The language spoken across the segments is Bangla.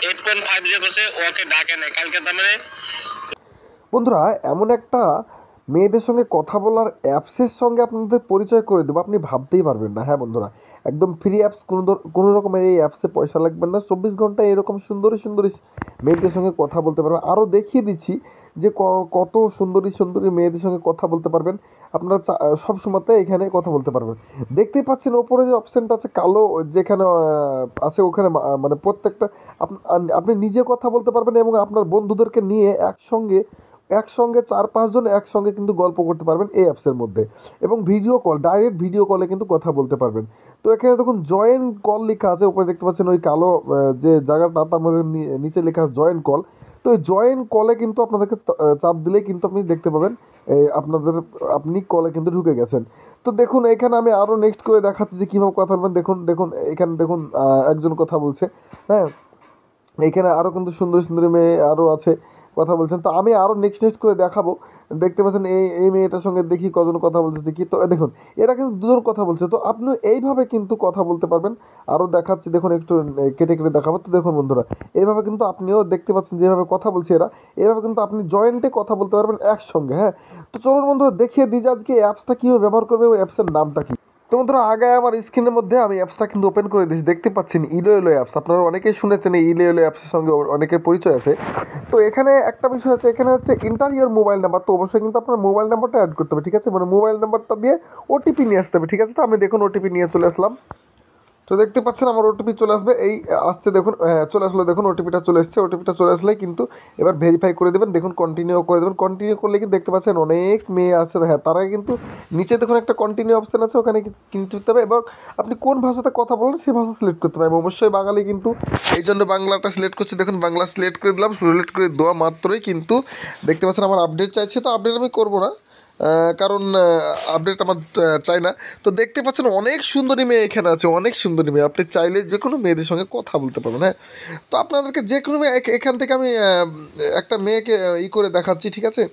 8.50 করছে, ওকে ডাকে নাই কালকে। তার মানে বন্ধুরা এমন একটা মেয়েদের সঙ্গে কথা বলার অ্যাপসের সঙ্গে আপনাদের পরিচয় করে দেবো, আপনি ভাবতেই পারবেন না। হ্যাঁ বন্ধুরা, একদম ফ্রি অ্যাপস, কোনো রকমের এই অ্যাপসে পয়সা লাগবে না। 24 ঘন্টা এরকম সুন্দরী সুন্দরী মেয়েদের সঙ্গে কথা বলতে পারবেন। আরও দেখিয়ে দিচ্ছি যে কত সুন্দরী সুন্দরী মেয়েদের সঙ্গে কথা বলতে পারবেন। আপনারা সব সময়তে এখানে কথা বলতে পারবেন। দেখতেই পাচ্ছেন ওপরে যে অপশানটা আছে কালো, যেখানে আছে ওখানে মানে প্রত্যেকটা আপনি নিজে কথা বলতে পারবেন এবং আপনার বন্ধুদেরকে নিয়ে একসঙ্গে একসঙ্গে 4-5 জন একসঙ্গে কিন্তু গল্প করতে পারবেন এই অ্যাপসের মধ্যে। এবং ভিডিও কল, ডাইরেক্ট ভিডিও কলে কিন্তু কথা বলতে পারবেন। তো এখানে দেখুন জয়েন কল লেখা আছে, উপরে দেখতে পাচ্ছেন ওই কালো যে জায়গাটা, তার মধ্যে নিচে লেখা আছে জয়েন কল। তো এই জয়েন কলে কিন্তু আপনাদেরকে চাপ দিলেই কিন্তু আপনি দেখতে পাবেন আপনি কলে কিন্তু ঢুকে গেছেন। তো দেখুন এখানে আমি আরও নেক্সট করে দেখাচ্ছি যে কীভাবে কথা বলবেন। দেখুন দেখুন এখানে দেখুন একজন কথা বলছে। হ্যাঁ, এইখানে আরও কিন্তু সুন্দর সুন্দরী মেয়ে আরও আছে, কথা বলছেন। তো আমি আরও নেক্সট নেক্সট করে দেখাবো। দেখতে পাচ্ছেন এই মেয়েটার সঙ্গে দেখি কজন কথা বলছে দেখি। তো দেখুন এরা কিন্তু দুজন কথা বলছে। তো আপনি এইভাবে কিন্তু কথা বলতে পারবেন। আরও দেখাচ্ছি, দেখুন একটু কেটে কেটে দেখাবো। তো দেখুন বন্ধুরা, এইভাবে কিন্তু আপনিও দেখতে পাচ্ছেন যেভাবে কথা বলছে এরা, এভাবে কিন্তু আপনি জয়েন্টে কথা বলতে পারবেন একসঙ্গে। হ্যাঁ, তো চলুন বন্ধুরা দেখিয়ে দিই যে আজকে এই অ্যাপসটা কীভাবে ব্যবহার করবে, ওই অ্যাপসের নামটা কী। তো বন্ধুরা আগে আমার স্ক্রিনের মধ্যে আমি অ্যাপসটা কিন্তু ওপেন করে দিয়েছি। দেখতে পাচ্ছেন ইলোয়েলো অ্যাপস, আপনারা অনেকেই শুনেছেন এই ইলোয়েলো অ্যাপসের সঙ্গে অনেকের পরিচয় আছে। তো এখানে একটা বিষয় আছে, এখানে হচ্ছে ইন্টার মোবাইল নাম্বার। তো অবশ্যই কিন্তু আপনার মোবাইল নাম্বারটা অ্যাড করতে হবে, ঠিক আছে, মানে মোবাইল নাম্বারটা দিয়ে ওটিপি নিয়ে আসতে হবে, ঠিক আছে। তো আমি দেখুন ওটিপি নিয়ে চলে আসলাম। তো দেখতে পাচ্ছেন আমার ওটিপি চলে আসবে, এই আসছে দেখুন, চলে আসলো, দেখুন ওটিপিটা চলে এসছে। ওটিপিটা চলে আসলেই কিন্তু এবার ভেরিফাই করে দেবেন, দেখুন কন্টিনিউ করে দেবেন। কন্টিনিউ করলে কিন্তু দেখতে পাচ্ছেন অনেক মেয়ে আছে। হ্যাঁ, তারা কিন্তু নিচে দেখুন একটা কন্টিনিউ অপশান আছে, ওখানে কিন্তু দিতে হবে। এবং আপনি কোন ভাষাতে কথা বলেন সেই ভাষা সিলেক্ট করতে পারবেন। অবশ্যই বাঙালি, কিন্তু এই জন্য বাংলাটা সিলেক্ট করছি। দেখুন বাংলা সিলেক্ট করে দিলাম। সিলেক্ট করে দেওয়া মাত্রই কিন্তু দেখতে পাচ্ছেন আমার আপডেট চাইছে। তো আপডেট আমি করবো না, কারণ আপডেট আমার চাই না। তো দেখতে পাচ্ছেন অনেক সুন্দরী মেয়ে এখানে আছে, অনেক সুন্দরী মেয়ে। আপনি চাইলে যে কোনো মেয়েদের সঙ্গে কথা বলতে পারবেন। হ্যাঁ, তো আপনাদেরকে যে কোনো মেয়ে এখান থেকে আমি একটা মেয়েকে করে দেখাচ্ছি, ঠিক আছে।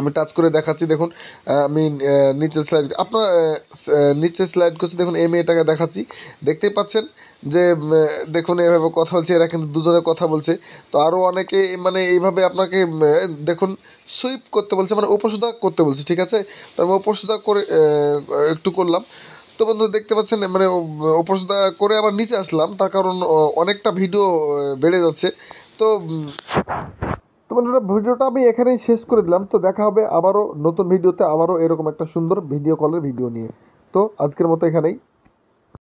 আমি টাচ করে দেখাচ্ছি, দেখুন আমি নিচে স্লাইড আপনার নিচে স্লাইড করছি। দেখুন এই মেয়েটাকে দেখাচ্ছি, দেখতেই পাচ্ছেন যে দেখুন এভাবে কথা বলছে, এরা কিন্তু দুজনে কথা বলছে। তো আরও অনেকে মানে এইভাবে আপনাকে দেখুন সুইপ করতে বলছে, মানে উপসুদা করতে বলছে, ঠিক আছে। তো আমি উপসুদা করে একটু করলাম। তো বন্ধু দেখতে পাচ্ছেন মানে উপসুদা করে আবার নিচে আসলাম, তার কারণ অনেকটা ভিডিও বেড়ে যাচ্ছে। তো তো বন্ধুরা ভিডিওটা আমি এখানেই শেষ করে দিলাম। তো দেখা হবে আবারও নতুন ভিডিওতে, আবারও এরকম একটা সুন্দর ভিডিও কলের ভিডিও নিয়ে। তো আজকের মতো এখানেই।